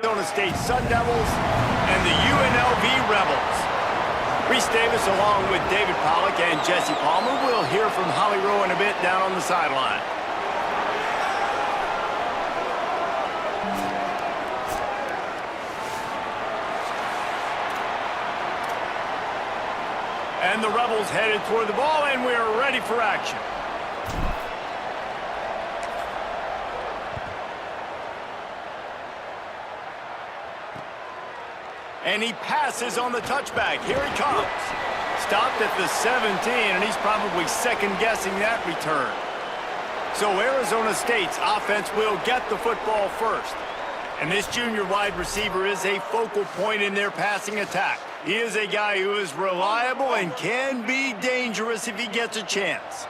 Arizona State Sun Devils and the UNLV Rebels. Reese Davis along with David Pollock and Jesse Palmer. We'll hear from Holly Rowe in a bit down on the sideline. And the Rebels headed toward the ball, and we're ready for action. And he passes on the touchback. Here he comes. Stopped at the 17, and he's probably second-guessing that return. So Arizona State's offense will get the football first. And this junior wide receiver is a focal point in their passing attack. He is a guy who is reliable and can be dangerous if he gets a chance.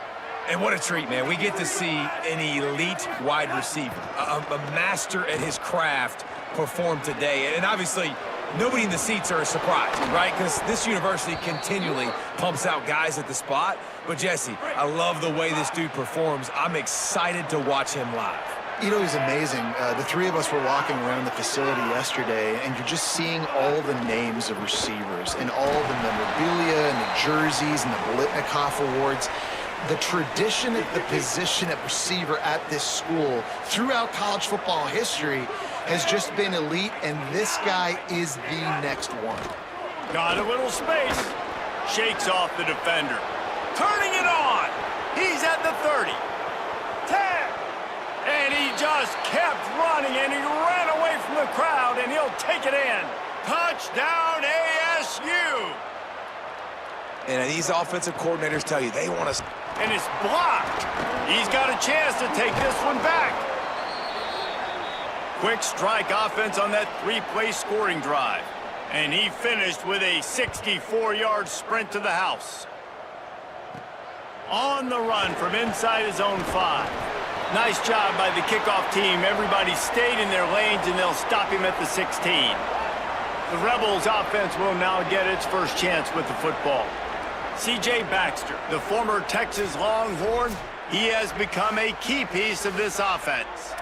And what a treat, man. We get to see an elite wide receiver, a master at his craft perform today. And obviously, nobody in the seats are surprised, right? Because this university continually pumps out guys at the spot. But, Jesse, I love the way this dude performs. I'm excited to watch him live. You know, he's amazing. The three of us were walking around the facility yesterday, and you're just seeing all the names of receivers and all the memorabilia and the jerseys and the Bolitnikoff awards. The tradition at the position at receiver at this school throughout college football history has just been elite, and this guy is the next one. Got a little space. Shakes off the defender. Turning it on. He's at the 30. 10. And he just kept running, and he ran away from the crowd, and he'll take it in. Touchdown ASU. And these offensive coordinators tell you they want to... And it's blocked. He's got a chance to take this one back. Quick strike offense on that three-play scoring drive. And he finished with a 64-yard sprint to the house. On the run from inside his own 5. Nice job by the kickoff team. Everybody stayed in their lanes, and they'll stop him at the 16. The Rebels offense will now get its first chance with the football. C.J. Baxter, the former Texas Longhorn, he has become a key piece of this offense.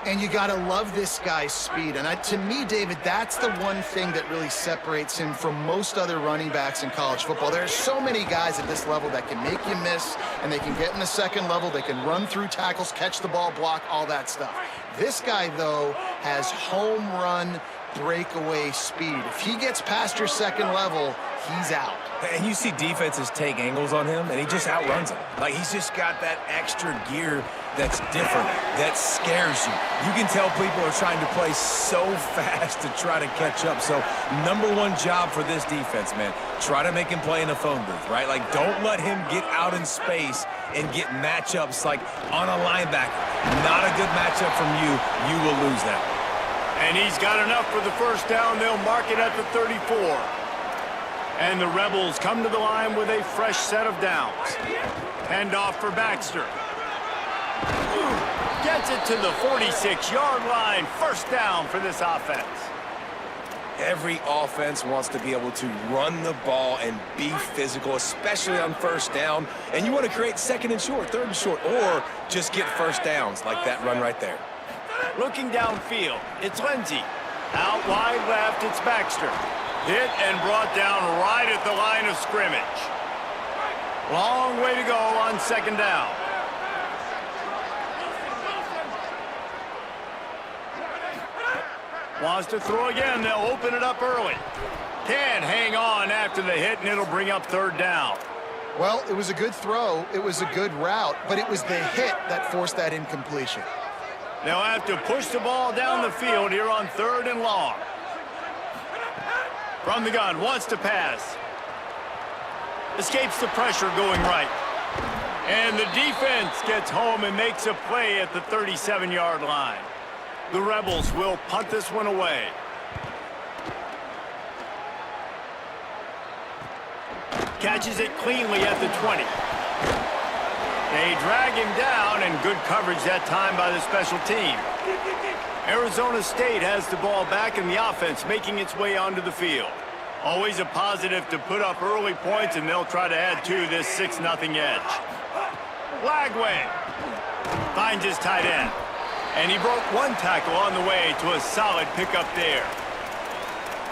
And you got to love this guy's speed. And to me, David, that's the one thing that really separates him from most other running backs in college football. There are so many guys at this level that can make you miss, and they can get in the second level. They can run through tackles, catch the ball, block, all that stuff. This guy, though, has home run breakaway speed. If he gets past your second level, he's out. And you see defenses take angles on him, and he just outruns them. Like, he's just got that extra gear that's different, that scares you. You can tell people are trying to play so fast to try to catch up. So, number one job for this defense, man, try to make him play in a phone booth, right? Like, don't let him get out in space and get matchups like on a linebacker. Not a good matchup from you. You will lose that. And he's got enough for the first down. They'll mark it at the 34. And the Rebels come to the line with a fresh set of downs. Handoff for Baxter. Gets it to the 46-yard line. First down for this offense. Every offense wants to be able to run the ball and be physical, especially on first down. And you want to create second and short, third and short, or just get first downs like that run right there. Looking downfield, it's Lindsey. Out wide left, it's Baxter. Hit and brought down right at the line of scrimmage. Long way to go on second down. Wants to throw again. They'll open it up early. Can't hang on after the hit, and it'll bring up third down. Well, it was a good throw. It was a good route, but it was the hit that forced that incompletion. They'll have to push the ball down the field here on third and long. From the gun, wants to pass. Escapes the pressure going right. And the defense gets home and makes a play at the 37-yard line. The Rebels will punt this one away. Catches it cleanly at the 20. They drag him down, and good coverage that time by the special team. Arizona State has the ball back, and the offense making its way onto the field. Always a positive to put up early points, and they'll try to add to this 6-0 edge. Lagway finds his tight end. And he broke one tackle on the way to a solid pickup there.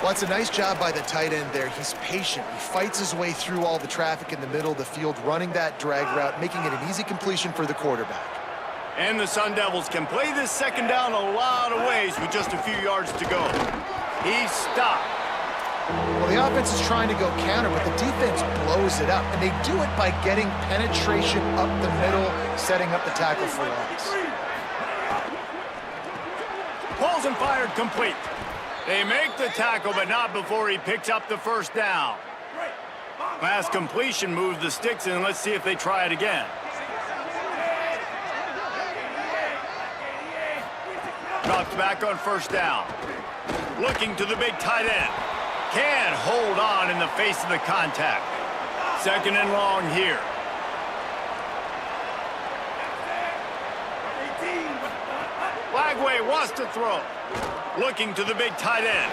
Well, it's a nice job by the tight end there. He's patient. He fights his way through all the traffic in the middle of the field, running that drag route, making it an easy completion for the quarterback. And the Sun Devils can play this second down a lot of ways with just a few yards to go. He's stopped. Well, the offense is trying to go counter, but the defense blows it up, and they do it by getting penetration up the middle, setting up the tackle for loss. Pulls and fired complete. They make the tackle, but not before he picks up the first down. Last completion moved the sticks in. Let's see if they try it again. Drops back on first down. Looking to the big tight end. Can hold on in the face of the contact. Second and long here. Lagway wants to throw. Looking to the big tight end.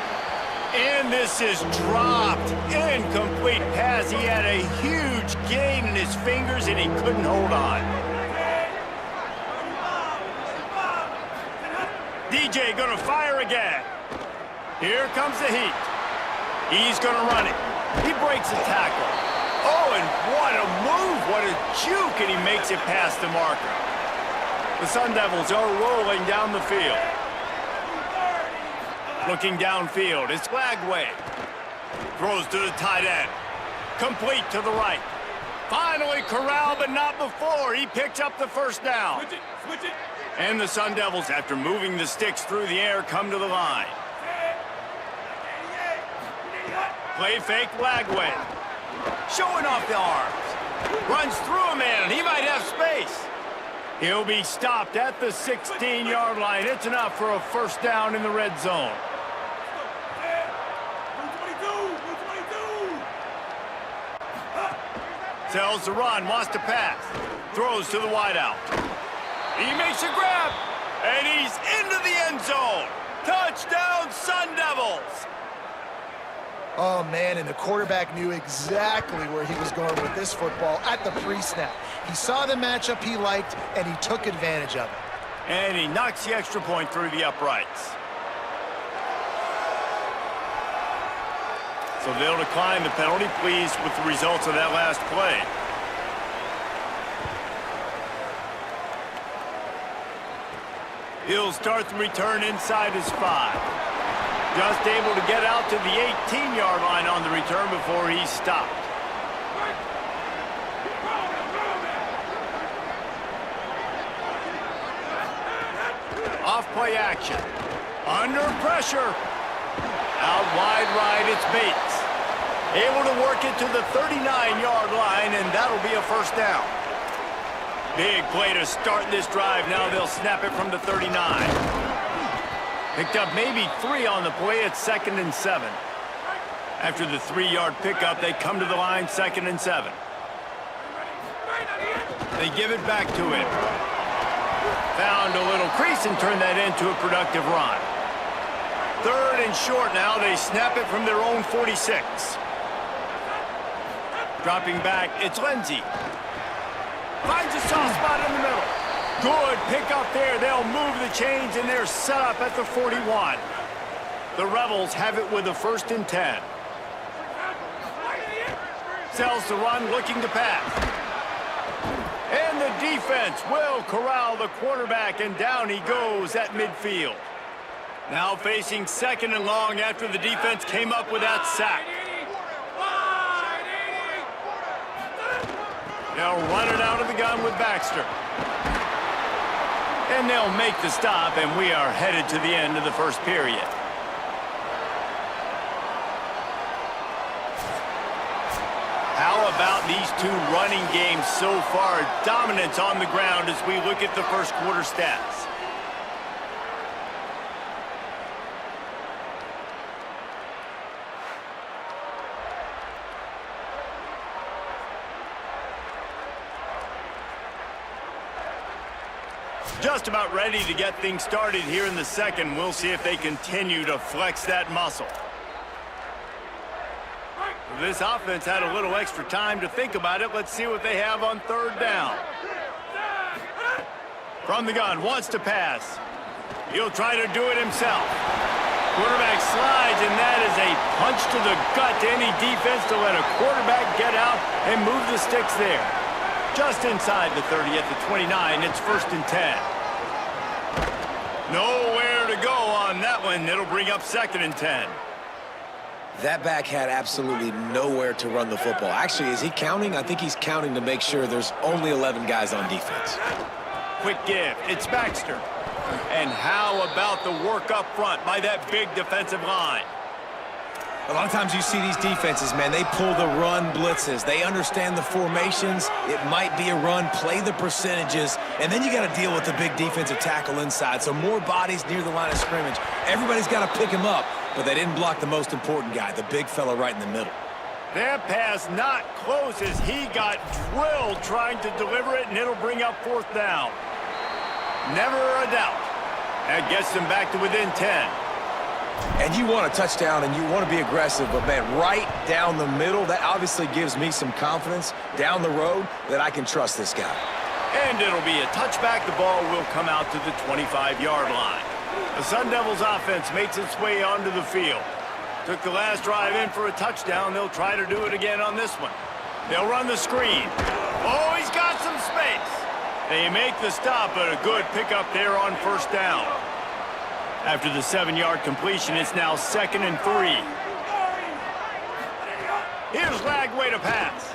And this is dropped. Incomplete pass. He had a huge gain in his fingers and he couldn't hold on. DJ gonna fire again. Here comes the heat. He's gonna run it. He breaks the tackle. Oh, and what a move. What a juke. And he makes it past the marker. The Sun Devils are rolling down the field. Looking downfield, it's Lagway. Throws to the tight end. Complete to the right. Finally corralled, but not before. He picks up the first down. Switch it. And the Sun Devils, after moving the sticks through the air, come to the line. Play fake Lagway. Showing off the arms. Runs through a man, and he might have space. He'll be stopped at the 16-yard line. It's enough for a first down in the red zone. Sells the run, wants to pass. Throws to the wideout. He makes a grab, and he's into the end zone. Touchdown, Sun Devils! Oh, man, and the quarterback knew exactly where he was going with this football at the pre-snap. He saw the matchup he liked, and he took advantage of it. And he knocks the extra point through the uprights. So they'll decline the penalty, pleased with the results of that last play. He'll start the return inside his 5. Just able to get out to the 18-yard line on the return before he's stopped. Off-play action. Under pressure. Out wide right, it's Bates. Able to work it to the 39-yard line, and that'll be a first down. Big play to start this drive. Now they'll snap it from the 39. Picked up maybe 3 on the play at 2nd and 7. After the 3-yard pickup, they come to the line 2nd and 7. They give it back to him. Found a little crease and turned that into a productive run. 3rd and short now. They snap it from their own 46. Dropping back, it's Lindsey. Finds a soft spot in the middle. Good pickup there. They'll move the chains, and they're set up at the 41. The Rebels have it with a 1st and 10. Sells the run, looking to pass. And the defense will corral the quarterback, and down he goes at midfield. Now facing 2nd and long after the defense came up with that sack. They'll run it out of the gun with Baxter. And they'll make the stop, and we are headed to the end of the first period. How about these two running games so far? Dominance on the ground as we look at the first quarter stats. Just about ready to get things started here in the second. We'll see if they continue to flex that muscle. This offense had a little extra time to think about it. Let's see what they have on 3rd down. From the gun, wants to pass. He'll try to do it himself. Quarterback slides, and that is a punch to the gut to any defense to let a quarterback get out and move the sticks there. Just inside the 30 at the 29, it's 1st and 10. Nowhere to go on that one. It'll bring up 2nd and 10. That back had absolutely nowhere to run the football. Actually, is he counting? I think he's counting to make sure there's only 11 guys on defense. Quick give. It's Baxter. And how about the work up front by that big defensive line? A lot of times you see these defenses, man, they pull the run blitzes. They understand the formations. It might be a run, play the percentages, and then you got to deal with the big defensive tackle inside. So more bodies near the line of scrimmage. Everybody's got to pick him up, but they didn't block the most important guy, the big fella right in the middle. That pass not close as he got drilled trying to deliver it, and it'll bring up 4th down. Never a doubt. That gets them back to within 10. And you want a touchdown and you want to be aggressive, but man, right down the middle, that obviously gives me some confidence down the road that I can trust this guy. And it'll be a touchback. The ball will come out to the 25-yard line. The Sun Devils offense makes its way onto the field. Took the last drive in for a touchdown. They'll try to do it again on this one. They'll run the screen. Oh, he's got some space. They make the stop, but a good pickup there on 1st down. After the 7-yard completion, it's now 2nd and 3. Here's Lagway to pass.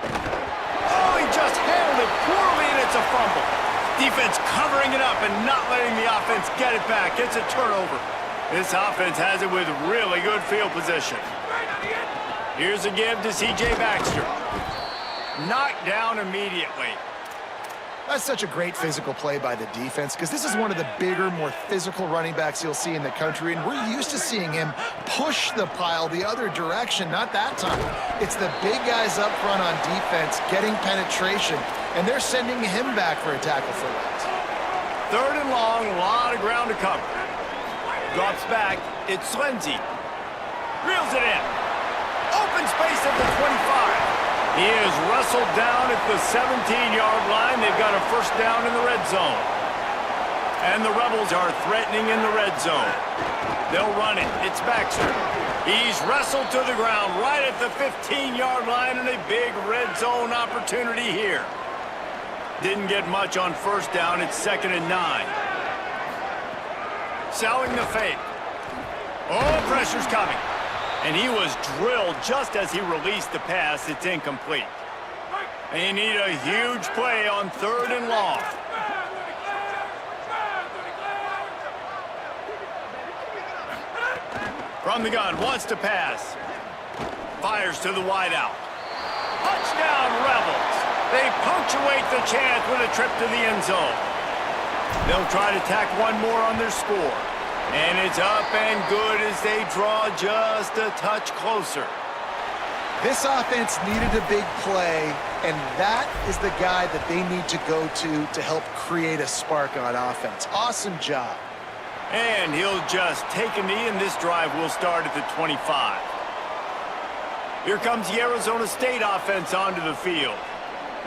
Oh, he just handled it poorly, and it's a fumble. Defense covering it up and not letting the offense get it back. It's a turnover. This offense has it with really good field position. Here's a give to C.J. Baxter. Knocked down immediately. That's such a great physical play by the defense because this is one of the bigger, more physical running backs you'll see in the country, and we're used to seeing him push the pile the other direction. Not that time. It's the big guys up front on defense getting penetration, and they're sending him back for a tackle for loss. 3rd and long, a lot of ground to cover. Drops back, it's Lindsey. Reels it in. Open space at the 25. He is wrestled down at the 17-yard line. They've got a 1st down in the red zone. And the Rebels are threatening in the red zone. They'll run it. It's Baxter. He's wrestled to the ground right at the 15-yard line, and a big red zone opportunity here. Didn't get much on 1st down. It's 2nd and 9. Selling the fake. Oh, pressure's coming. And he was drilled just as he released the pass. It's incomplete. They need a huge play on 3rd and long. From the gun, wants to pass. Fires to the wideout. Touchdown, Rebels. They punctuate the chance with a trip to the end zone. They'll try to tack one more on their score. And it's up and good as they draw just a touch closer. This offense needed a big play, and that is the guy that they need to go to help create a spark on offense. Awesome job. And he'll just take a knee, and this drive will start at the 25. Here comes the Arizona State offense onto the field.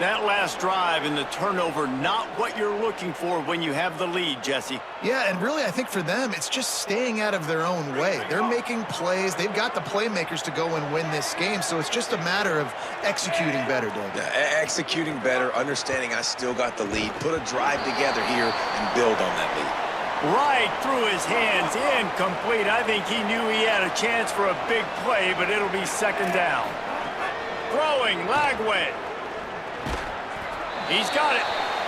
That last drive and the turnover, not what you're looking for when you have the lead, Jesse. Yeah, and really, I think for them, it's just staying out of their own way. They're making plays. They've got the playmakers to go and win this game, so it's just a matter of executing better, David. Yeah, executing better, understanding I still got the lead, put a drive together here and build on that lead. Right through his hands, incomplete. I think he knew he had a chance for a big play, but it'll be 2nd down. Throwing, Lagway. He's got it.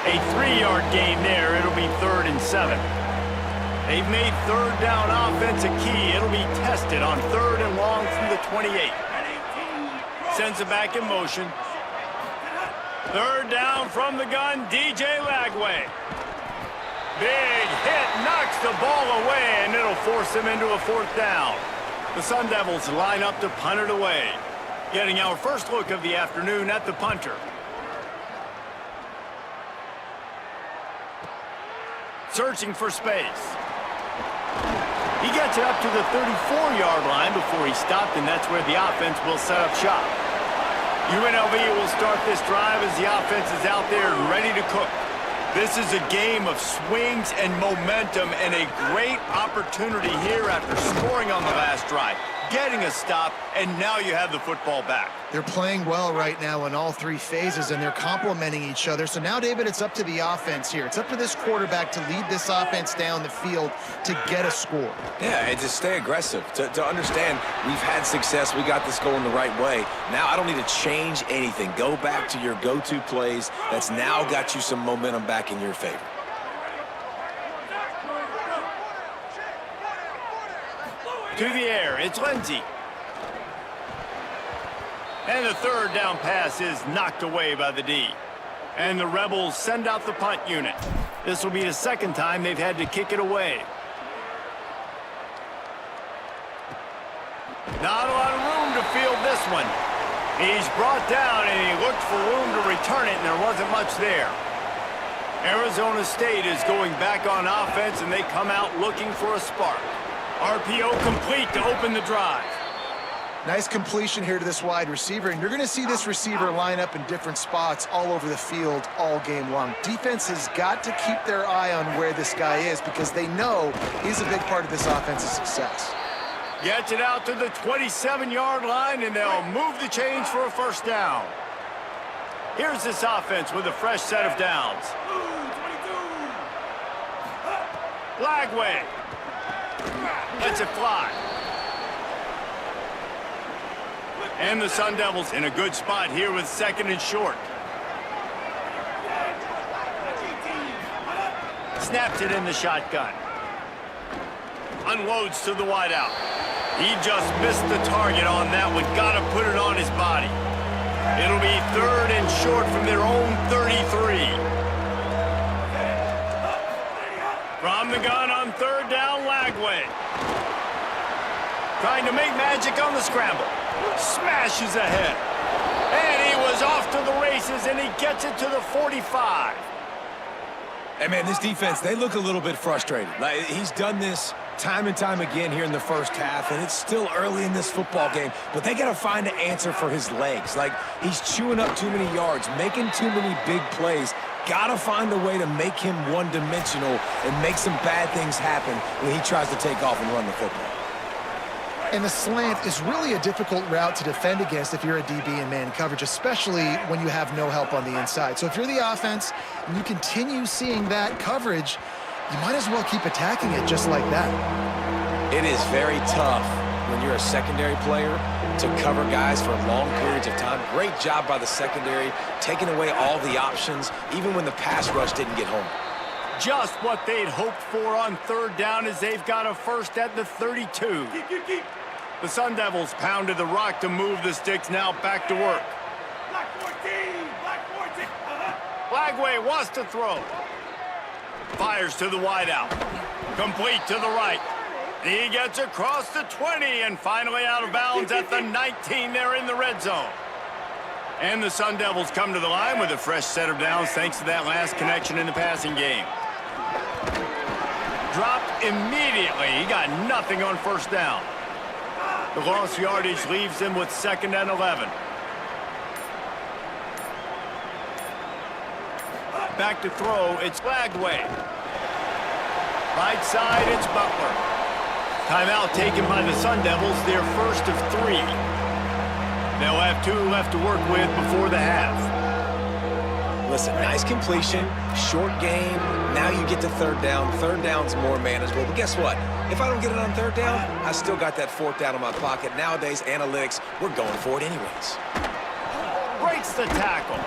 A 3-yard gain there. It'll be 3rd and 7. They've made 3rd down offense a key. It'll be tested on 3rd and long from the 28. Sends it back in motion. 3rd down from the gun, DJ Lagway. Big hit, knocks the ball away, and it'll force them into a 4th down. The Sun Devils line up to punt it away. Getting our first look of the afternoon at the punter. Searching for space. He gets it up to the 34-yard line before he stopped, and that's where the offense will set up shop. UNLV will start this drive as the offense is out there ready to cook. This is a game of swings and momentum and a great opportunity here after scoring on the last drive, getting a stop, and now you have the football back. They're playing well right now in all three phases, and they're complementing each other. So now, David, it's up to the offense here. It's up to this quarterback to lead this offense down the field to get a score. Yeah, and to stay aggressive, to understand we've had success, we got this going the right way. Now I don't need to change anything. Go back to your go-to plays. That's now got you some momentum back in your favor. To the air, it's Lindsey. And the third down pass is knocked away by the D. And the Rebels send out the punt unit. This will be the second time they've had to kick it away. Not a lot of room to field this one. He's brought down and he looked for room to return it, and there wasn't much there. Arizona State is going back on offense, and they come out looking for a spark. RPO complete to open the drive. Nice completion here to this wide receiver, and you're going to see this receiver line up in different spots all over the field all game long. Defense has got to keep their eye on where this guy is because they know he's a big part of this offense's success. Gets it out to the 27-yard line, and they'll move the chains for a first down. Here's this offense with a fresh set of downs. Lagway lets it fly. And the Sun Devils in a good spot here with second and short. Snaps it in the shotgun. Unloads to the wideout. He just missed the target on that one. Got to put it on his body. It'll be third and short from their own 33. From the gun on third down, Lagway. Trying to make magic on the scramble. Smashes ahead. And he was off to the races, and he gets it to the 45. Hey, man, this defense, they look a little bit frustrated. Like, he's done this time and time again here in the first half, and it's still early in this football game, but they got to find an answer for his legs. Like, he's chewing up too many yards, making too many big plays. Got to find a way to make him one-dimensional and make some bad things happen when he tries to take off and run the football. And the slant is really a difficult route to defend against if you're a DB in man coverage, especially when you have no help on the inside. So if you're the offense and you continue seeing that coverage, you might as well keep attacking it just like that. It is very tough when you're a secondary player to cover guys for long periods of time. Great job by the secondary, taking away all the options, even when the pass rush didn't get home. Just what they'd hoped for on third down as they've got a first at the 32. The Sun Devils pounded the rock to move the sticks, now back to work. Black 14! Black 14! Lagway wants to throw. Fires to the wideout. Complete to the right. He gets across the 20 and finally out of bounds at the 19 there in the red zone. And the Sun Devils come to the line with a fresh set of downs thanks to that last connection in the passing game. Dropped immediately. He got nothing on first down. The lost yardage leaves them with 2nd and 11. Back to throw, it's Lagway. Right side, it's Butler. Timeout taken by the Sun Devils, their first of 3. They'll have 2 left to work with before the half. Listen, nice completion, short game. Now you get to third down. Third down's more manageable. But guess what? If I don't get it on third down, I still got that 4th down in my pocket. Nowadays, analytics, we're going for it anyways. Breaks the tackle.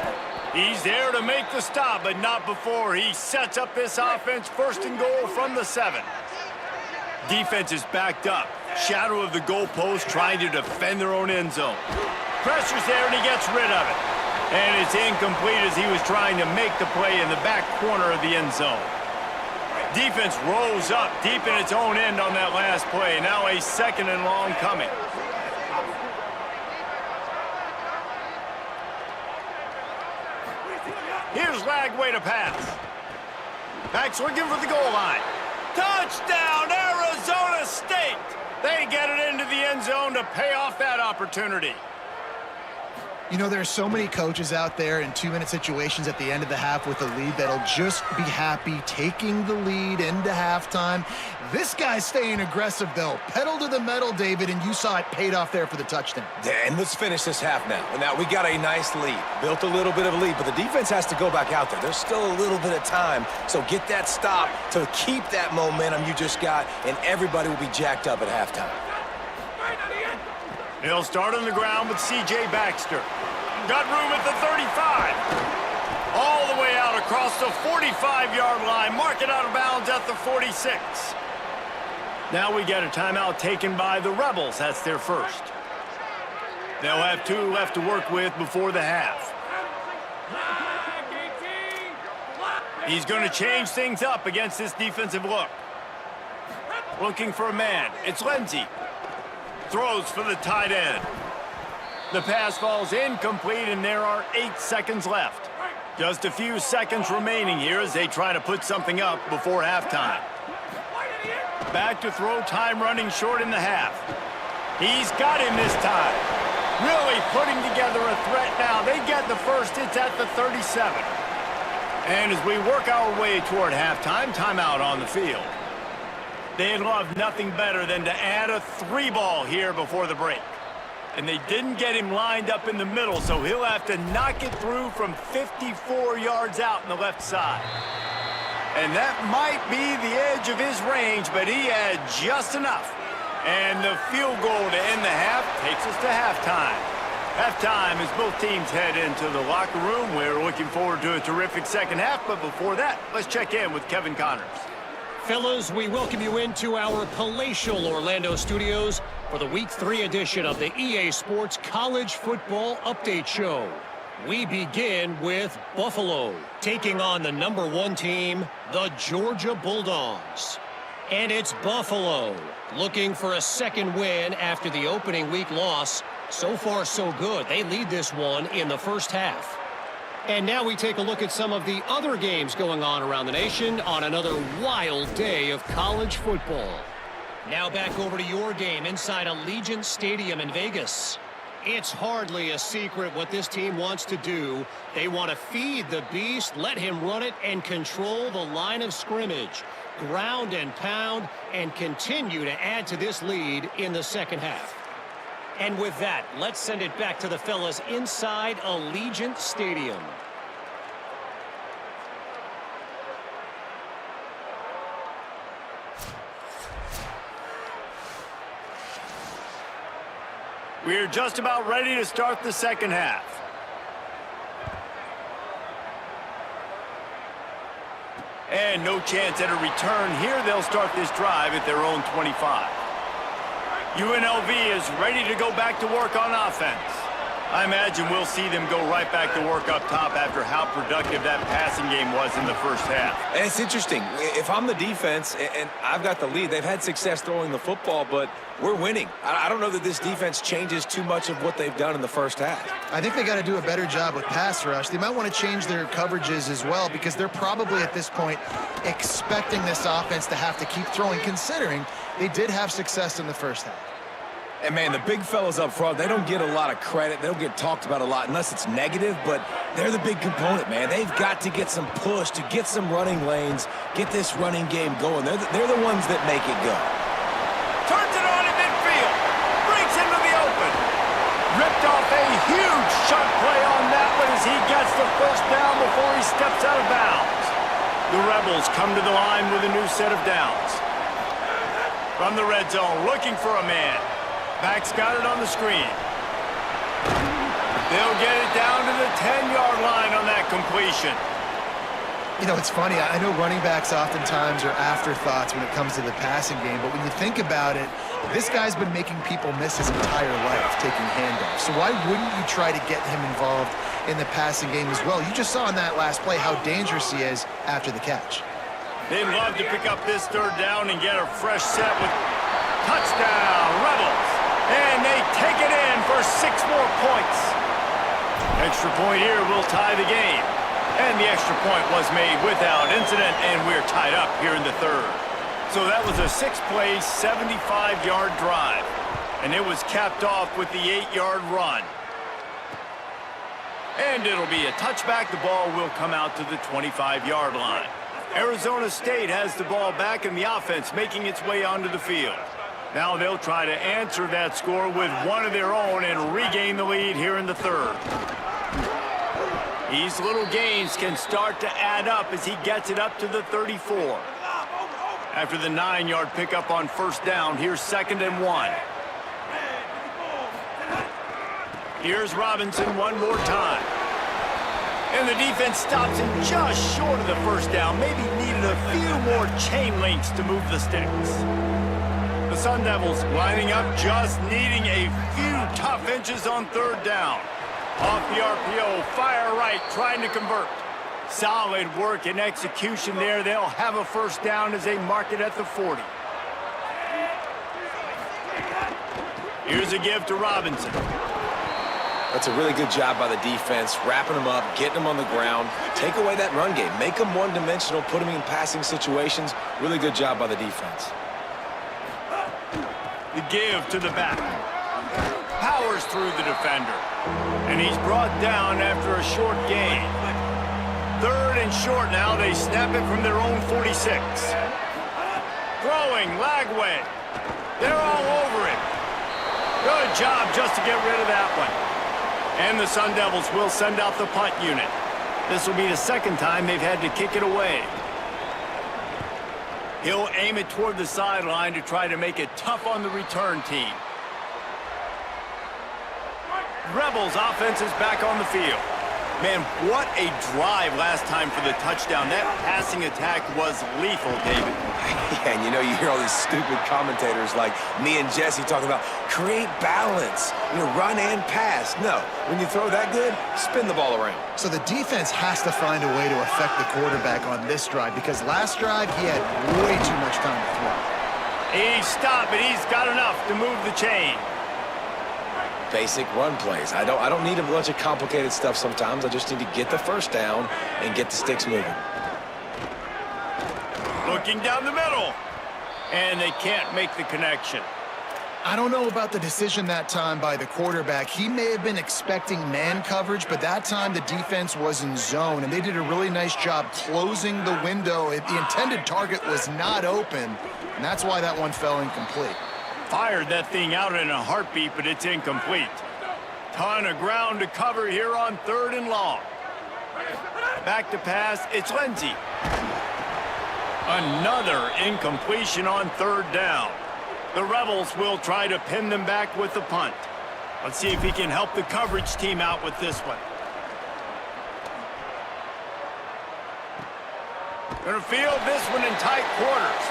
He's there to make the stop, but not before he sets up this offense. 1st and goal from the 7. Defense is backed up. Shadow of the goalpost trying to defend their own end zone. Pressure's there and he gets rid of it. And it's incomplete as he was trying to make the play in the back corner of the end zone. Defense rolls up deep in its own end on that last play. Now a 2nd and long coming. Here's Lagway to pass. Backs looking for the goal line. Touchdown, Arizona State! They get it into the end zone to pay off that opportunity. You know, there are so many coaches out there in 2-minute situations at the end of the half with a lead that'll just be happy taking the lead into halftime. This guy's staying aggressive, though. Pedal to the metal, David, and you saw it paid off there for the touchdown. Yeah, and let's finish this half now. Now, we got a nice lead. Built a little bit of a lead, but the defense has to go back out there. There's still a little bit of time, so get that stop to keep that momentum you just got, and everybody will be jacked up at halftime. He'll start on the ground with C.J. Baxter. Got room at the 35. All the way out across the 45-yard line. Mark it out of bounds at the 46. Now we get a timeout taken by the Rebels. That's their first. They'll have 2 left to work with before the half. He's going to change things up against this defensive look. Looking for a man. It's Lindsey. Throws for the tight end. The pass falls incomplete, and there are 8 seconds left. Just a few seconds remaining here as they try to put something up before halftime. Back to throw, time running short in the half. He's got him this time. Really putting together a threat now. They get the first. It's at the 37. And as we work our way toward halftime, timeout on the field. They'd love nothing better than to add a 3-ball here before the break. And they didn't get him lined up in the middle, so he'll have to knock it through from 54 yards out on the left side. And that might be the edge of his range, but he had just enough. And the field goal to end the half takes us to halftime. Halftime as both teams head into the locker room. We're looking forward to a terrific second half, but before that, let's check in with Kevin Connors. Fellas, we welcome you into our palatial Orlando studios for the Week 3 edition of the EA Sports College Football Update Show. We begin with Buffalo, taking on the #1 team, the Georgia Bulldogs. And it's Buffalo, looking for a second win after the opening week loss. So far, so good. They lead this one in the first half. And now we take a look at some of the other games going on around the nation on another wild day of college football. Now back over to your game inside Allegiant Stadium in Vegas. It's hardly a secret what this team wants to do. They want to feed the beast, let him run it, and control the line of scrimmage. Ground and pound, and continue to add to this lead in the second half. And with that, let's send it back to the fellas inside Allegiant Stadium. We're just about ready to start the second half. And no chance at a return here. They'll start this drive at their own 25. UNLV is ready to go back to work on offense. I imagine we'll see them go right back to work up top after how productive that passing game was in the first half. And it's interesting. If I'm the defense and I've got the lead, they've had success throwing the football, but we're winning. I don't know that this defense changes too much of what they've done in the first half. I think they got to do a better job with pass rush. They might want to change their coverages as well because they're probably at this point expecting this offense to have to keep throwing, considering they did have success in the first half. And, man, the big fellas up front, they don't get a lot of credit. They don't get talked about a lot unless it's negative, but they're the big component, man. They've got to get some push to get some running lanes, get this running game going. They're the ones that make it go. Turns it on in midfield. Breaks into the open. Ripped off a huge shot play on that one as he gets the first down before he steps out of bounds. The Rebels come to the line with a new set of downs. From the red zone, looking for a man. Back's got it on the screen. They'll get it down to the 10-yard line on that completion. You know, it's funny. I know running backs oftentimes are afterthoughts when it comes to the passing game, but when you think about it, this guy's been making people miss his entire life taking handoffs. So why wouldn't you try to get him involved in the passing game as well? You just saw in that last play how dangerous he is after the catch. They'd love to pick up this third down and get a fresh set with touchdown, Rebels. And they take it in for 6 more points. Extra point here will tie the game. And the extra point was made without incident, and we're tied up here in the third. So that was a 6-play, 75-yard drive. And it was capped off with the 8-yard run. And it'll be a touchback. The ball will come out to the 25-yard line. Arizona State has the ball back and the offense making its way onto the field. Now they'll try to answer that score with one of their own and regain the lead here in the third. These little gains can start to add up as he gets it up to the 34. After the 9-yard pickup on first down, here's 2nd and 1. Here's Robinson one more time. And the defense stops him just short of the first down. Maybe needed a few more chain links to move the sticks. The Sun Devils lining up, just needing a few tough inches on third down. Off the RPO, fire right, trying to convert. Solid work and execution there. They'll have a first down as they mark it at the 40. Here's a give to Robinson. That's a really good job by the defense, wrapping them up, getting them on the ground. Take away that run game. Make them one-dimensional, put them in passing situations. Really good job by the defense. The give to the back. Powers through the defender. And he's brought down after a short gain. 3rd and short now. They snap it from their own 46. Throwing, Lagway. They're all over it. Good job just to get rid of that one. And the Sun Devils will send out the punt unit. This will be the 2nd time they've had to kick it away. He'll aim it toward the sideline to try to make it tough on the return team. Rebels offense is back on the field. Man, what a drive last time for the touchdown. That passing attack was lethal, David. Yeah, and you hear all these stupid commentators like me and Jesse talking about create balance, run and pass. No, when you throw that good, spin the ball around. So the defense has to find a way to affect the quarterback on this drive because last drive he had way too much time to throw. He's stopped, but he's got enough to move the chain. Basic run plays. I don't need a bunch of complicated stuff sometimes. I just need to get the first down and get the sticks moving. Looking down the middle. And they can't make the connection. I don't know about the decision that time by the quarterback. He may have been expecting man coverage, but that time the defense was in zone, and they did a really nice job closing the window. The intended target was not open, and that's why that one fell incomplete. Fired that thing out in a heartbeat, but it's incomplete. Ton of ground to cover here on 3rd and long. Back to pass, it's Lindsey. Another incompletion on 3rd down. The Rebels will try to pin them back with the punt. Let's see if he can help the coverage team out with this one. Gonna field this one in tight quarters.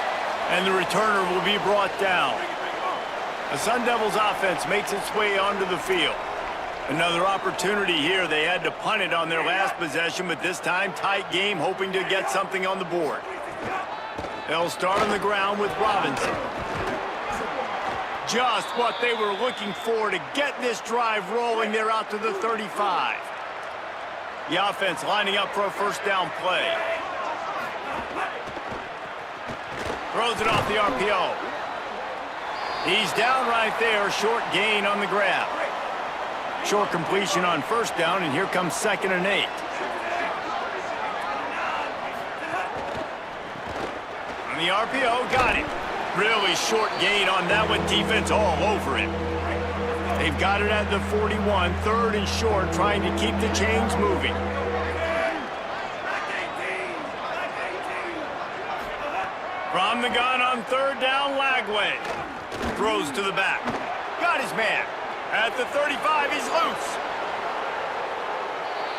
And the returner will be brought down. The Sun Devils offense makes its way onto the field. Another opportunity here. They had to punt it on their last possession, but this time tight game, hoping to get something on the board. They'll start on the ground with Robinson. Just what they were looking for to get this drive rolling. They're out to the 35. The offense lining up for a first down play. Throws it off the RPO. He's down right there, short gain on the grab. Short completion on first down, and here comes 2nd and 8. On the RPO, got it. Really short gain on that one, defense all over it. They've got it at the 41, 3rd and short, trying to keep the chains moving. From the gun on 3rd down, Lagway. Throws to the back. Got his man. At the 35, he's loose.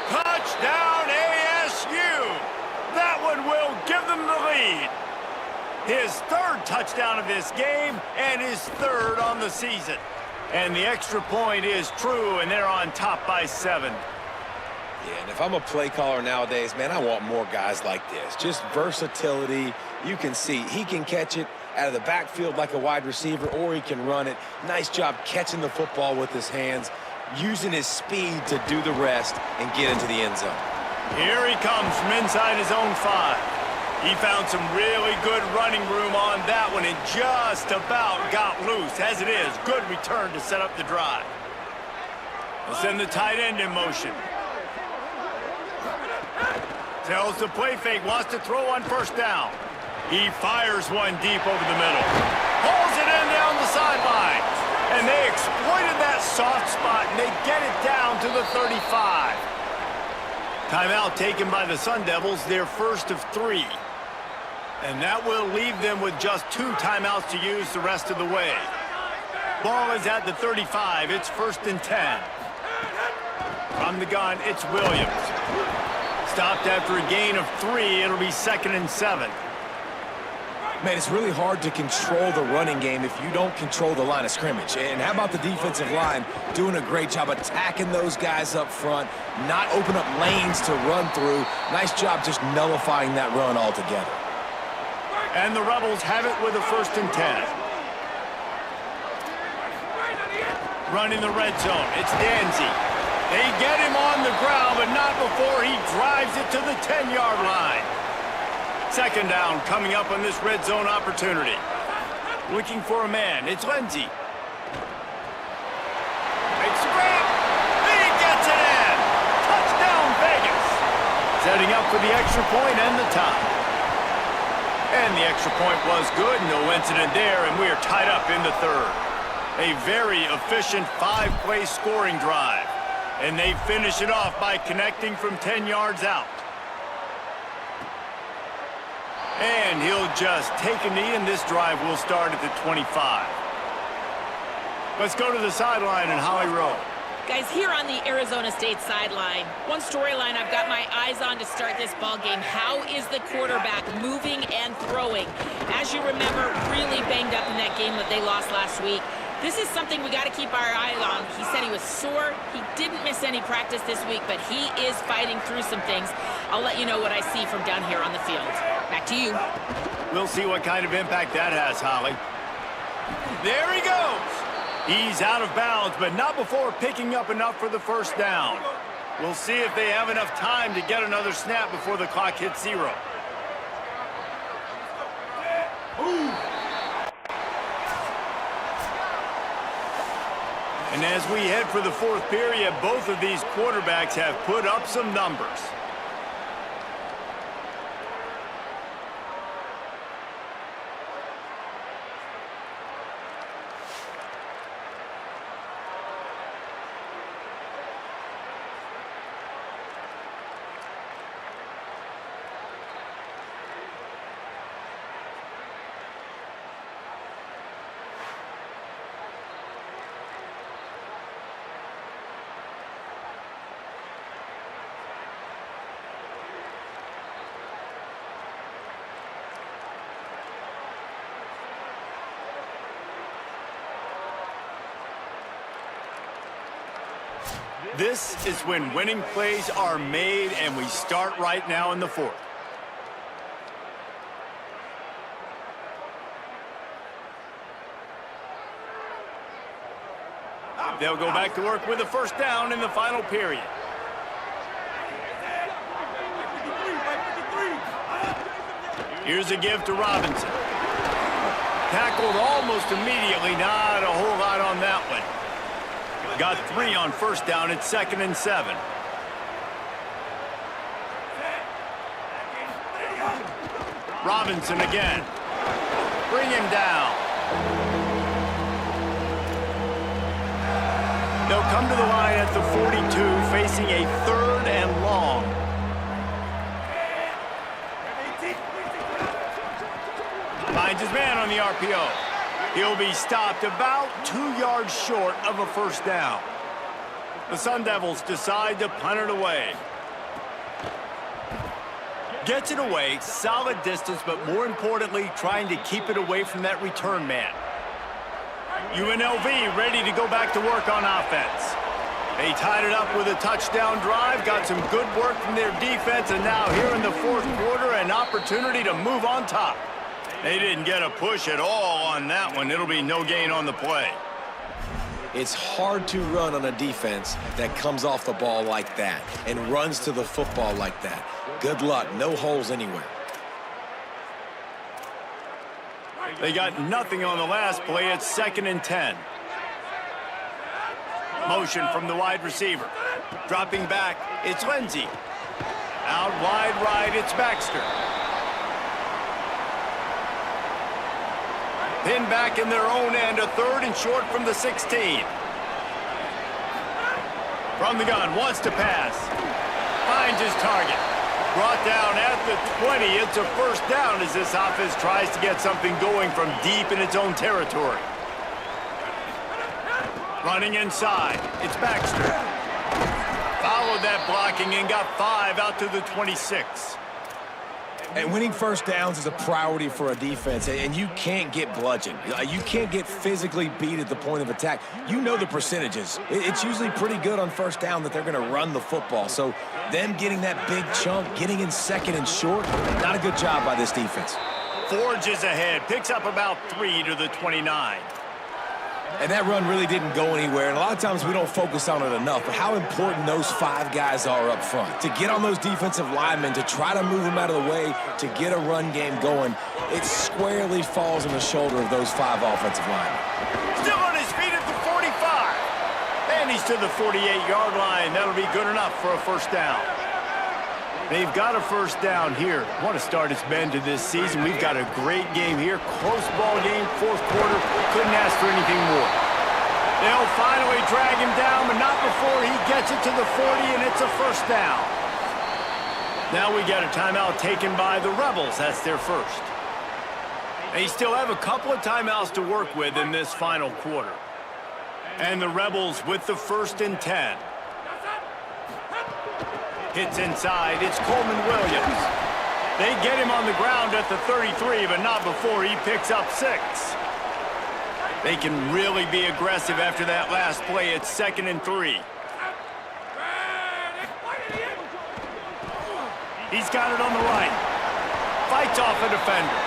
Touchdown, ASU. That one will give them the lead. His 3rd touchdown of this game and his 3rd on the season. And the extra point is true, and they're on top by 7. Yeah, and if I'm a play caller nowadays, man, I want more guys like this. Just versatility. You can see he can catch it out of the backfield like a wide receiver, or he can run it. Nice job catching the football with his hands, using his speed to do the rest and get into the end zone. Here he comes from inside his own 5. He found some really good running room on that one and just about got loose. As it is, good return to set up the drive. They'll send the tight end in motion. Tells the play fake, wants to throw on first down. He fires one deep over the middle. Pulls it in down the sideline. And they exploited that soft spot, and they get it down to the 35. Timeout taken by the Sun Devils, their first of 3. And that will leave them with just 2 timeouts to use the rest of the way. Ball is at the 35. It's 1st and 10. From the gun, it's Williams. Stopped after a gain of 3. It'll be 2nd and 7. Man, it's really hard to control the running game if you don't control the line of scrimmage. And how about the defensive line doing a great job attacking those guys up front, not open up lanes to run through. Nice job just nullifying that run altogether. And the Rebels have it with a 1st and 10. Running the red zone, it's Danzy. They get him on the ground, but not before he drives it to the 10-yard line. 2nd down coming up on this red zone opportunity. Looking for a man, it's Lindsey. Makes a grab. He gets it in. Touchdown, Vegas. Setting up for the extra point and the tie. And the extra point was good. No incident there, and we are tied up in the 3rd. A very efficient 5-play scoring drive. And they finish it off by connecting from 10 yards out. And he'll just take a knee, and this drive will start at the 25. Let's go to the sideline and Holly Rowe. Guys, here on the Arizona State sideline, one storyline I've got my eyes on to start this ball game. How is the quarterback moving and throwing? As you remember, really banged up in that game that they lost last week. This is something we got to keep our eye on. He said he was sore. He didn't miss any practice this week, but he is fighting through some things. I'll let you know what I see from down here on the field. Back to you. We'll see what kind of impact that has, Holly. There he goes. He's out of bounds, but not before picking up enough for the 1st down. We'll see if they have enough time to get another snap before the clock hits 0. And as we head for the 4th period, both of these quarterbacks have put up some numbers. This is when winning plays are made, and we start right now in the 4th. They'll go back to work with a 1st down in the final period. Here's a give to Robinson. Tackled almost immediately, not a whole lot on that one. Got 3 on 1st down. It's 2nd and 7. Robinson again. Bring him down. They'll come to the line at the 42, facing a 3rd and long. Finds his man on the RPO. He'll be stopped about 2 yards short of a 1st down. The Sun Devils decide to punt it away. Gets it away, solid distance, but more importantly, trying to keep it away from that return man. UNLV ready to go back to work on offense. They tied it up with a touchdown drive, got some good work from their defense, and now here in the 4th quarter, an opportunity to move on top. They didn't get a push at all on that one. It'll be no gain on the play. It's hard to run on a defense that comes off the ball like that and runs to the football like that. Good luck. No holes anywhere. They got nothing on the last play. It's 2nd and 10. Motion from the wide receiver. Dropping back, it's Lindsey. Out wide right, it's Baxter. Pinned back in their own end, a third and short from the 16. From the gun, wants to pass. Finds his target. Brought down at the 20. It's a first down as this offense tries to get something going from deep in its own territory. Running inside, it's Baxter. Followed that blocking and got 5 out to the 26. And winning first downs is a priority for a defense, and you can't get bludgeoned. You can't get physically beat at the point of attack. You know the percentages. It's usually pretty good on first down that they're going to run the football. So them getting that big chunk, getting in second and short, not a good job by this defense. Forges ahead, picks up about 3 to the 29. And that run really didn't go anywhere, and a lot of times we don't focus on it enough, but how important those 5 guys are up front. To get on those defensive linemen, to try to move them out of the way, to get a run game going, it squarely falls on the shoulder of those 5 offensive linemen. Still on his feet at the 45. And he's to the 48-yard line. That'll be good enough for a first down. They've got a first down here. What a start it's been to this season. We've got a great game here. Close ball game, fourth quarter. Couldn't ask for anything more. They'll finally drag him down, but not before he gets it to the 40, and it's a first down. Now we got a timeout taken by the Rebels. That's their first. They still have a couple of timeouts to work with in this final quarter. And the Rebels with the 1st and 10. Hits inside, it's Coleman Williams. They get him on the ground at the 33, but not before he picks up 6. They can really be aggressive after that last play. It's 2nd and 3. He's got it on the right. Fights off a defender.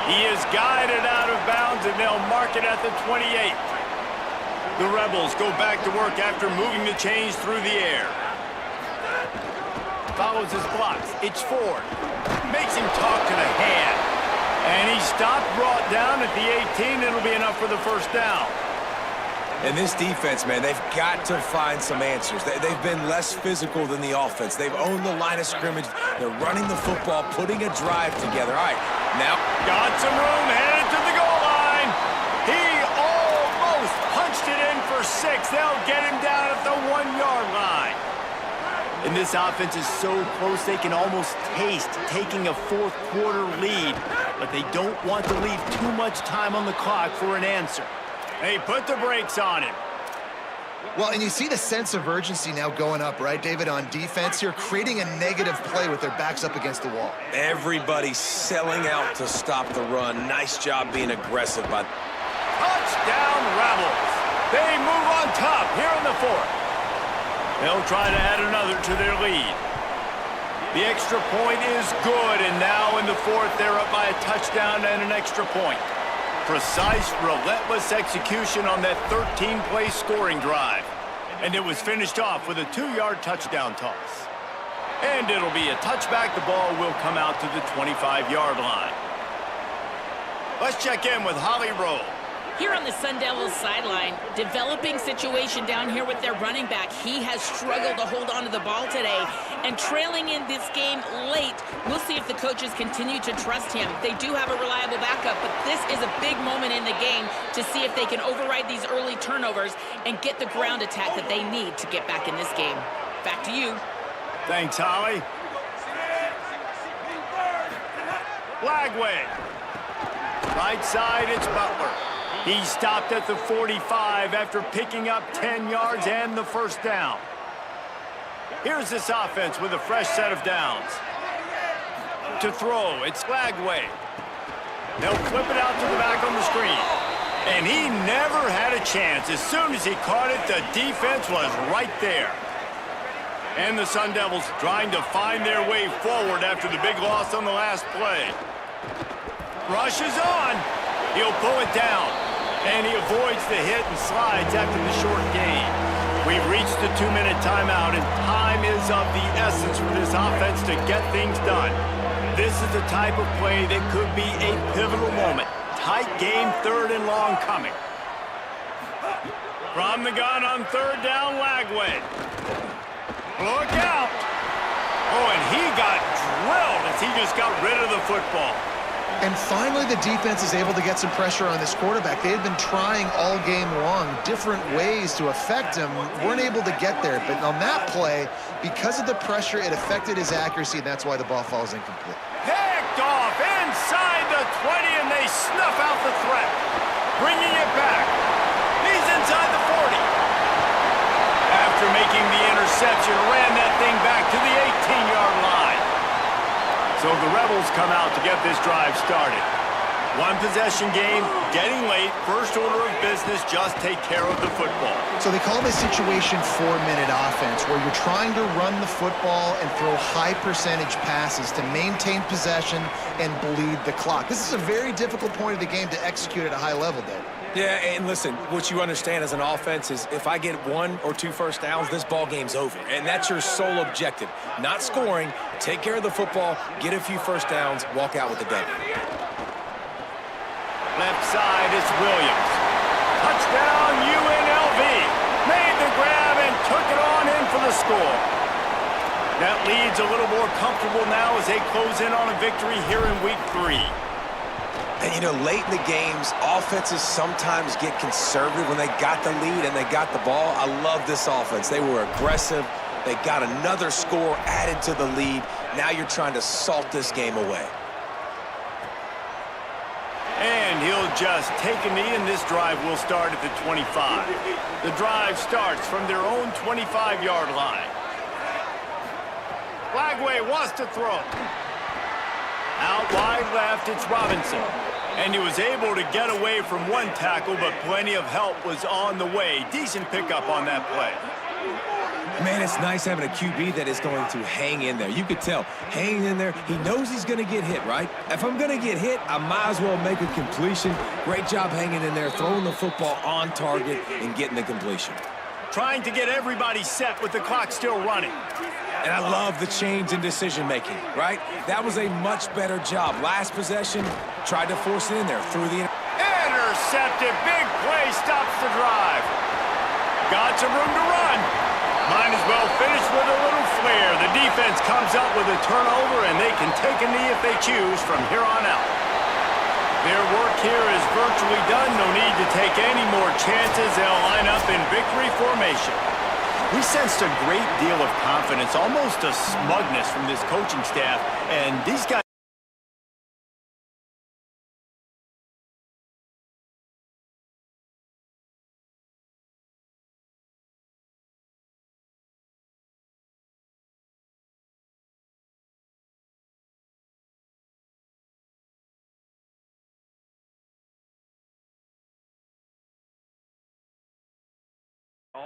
He is guided out of bounds, and they'll mark it at the 28. The Rebels go back to work after moving the chains through the air. Follows his blocks. It's Ford. Makes him talk to the hand. And he stopped, brought down at the 18. It'll be enough for the first down. And this defense, man, they've got to find some answers. They've been less physical than the offense. They've owned the line of scrimmage. They're running the football, putting a drive together. All right, now. Got some room, headed to the goal line. He almost punched it in for 6. They'll get him down at the 1-yard line. And this offense is so close they can almost taste taking a fourth quarter lead, but they don't want to leave too much time on the clock for an answer. They put the brakes on him. Well, and you see the sense of urgency now going up, right, David, on defense here, creating a negative play with their backs up against the wall. Everybody's selling out to stop the run. Nice job being aggressive, but Touchdown, Rebels. They move on top here in the 4th. They'll try to add another to their lead. The extra point is good, and now in the 4th, they're up by a touchdown and an extra point. Precise, relentless execution on that 13-play scoring drive. And it was finished off with a 2-yard touchdown toss. And it'll be a touchback. The ball will come out to the 25-yard line. Let's check in with Holly Rowe. Here on the Sun Devils sideline, developing situation down here with their running back. He has struggled to hold on to the ball today. And trailing in this game late, we'll see if the coaches continue to trust him. They do have a reliable backup, but this is a big moment in the game to see if they can override these early turnovers and get the ground attack that they need to get back in this game. Back to you. Thanks, Holly. Lagway. Right side, it's Butler. He stopped at the 45 after picking up 10 yards and the first down. Here's this offense with a fresh set of downs. To throw, it's Lagway. They'll flip it out to the back on the screen. And he never had a chance. As soon as he caught it, the defense was right there. And the Sun Devils trying to find their way forward after the big loss on the last play. Rush is on. He'll pull it down. And he avoids the hit and slides after the short gain. We've reached the 2-minute timeout, and time is of the essence for this offense to get things done. This is the type of play that could be a pivotal moment. Tight game, 3rd and long coming. From the gun on 3rd down, Lagway. Look out! Oh, and he got drilled as he just got rid of the football. And finally, the defense is able to get some pressure on this quarterback. They had been trying all game long different ways to affect him, weren't able to get there. But on that play, because of the pressure, it affected his accuracy, and that's why the ball falls incomplete. Picked off inside the 20, and they snuff out the threat. Bringing it back. He's inside the 40. After making the interception, ran that thing back to the 18-yard line. So the Rebels come out to get this drive started. One possession game, getting late, first order of business, just take care of the football. So they call this situation 4-minute offense, where you're trying to run the football and throw high percentage passes to maintain possession and bleed the clock. This is a very difficult point of the game to execute at a high level, Dave. Yeah, and listen, what you understand as an offense is if I get 1 or 2 first downs, this ball game's over. And that's your sole objective. Not scoring, take care of the football, get a few first downs, walk out with the W. Left side, it's Williams. Touchdown, UNLV. Made the grab and took it on in for the score. That lead's a little more comfortable now as they close in on a victory here in week 3. And, you know, late in the games, offenses sometimes get conservative when they got the lead and they got the ball. I love this offense. They were aggressive. They got another score added to the lead. Now you're trying to salt this game away. And he'll just take a knee, and this drive will start at the 25. The drive starts from their own 25-yard line. Flagway wants to throw. Out wide left, it's Robinson. And he was able to get away from one tackle, but plenty of help was on the way. Decent pickup on that play. Man, it's nice having a QB that is going to hang in there. You could tell, hanging in there, he knows he's going to get hit, right? If I'm going to get hit, I might as well make a completion. Great job hanging in there, throwing the football on target and getting the completion. Trying to get everybody set with the clock still running. And I love the change in decision-making, right? That was a much better job. Last possession, tried to force it in there through the... Intercepted. Big play stops the drive. Got some room to run. Might as well finish with a little flair. The defense comes up with a turnover, and they can take a knee if they choose from here on out. Their work here is virtually done. No need to take any more chances. They'll line up in victory formation. We sensed a great deal of confidence, almost a smugness from this coaching staff, and these guys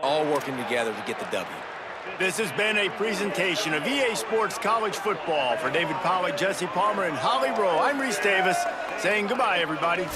all working together to get the W. This has been a presentation of EA Sports College Football. For David Pollack, Jesse Palmer, and Holly Rowe, I'm Reese Davis saying goodbye, everybody.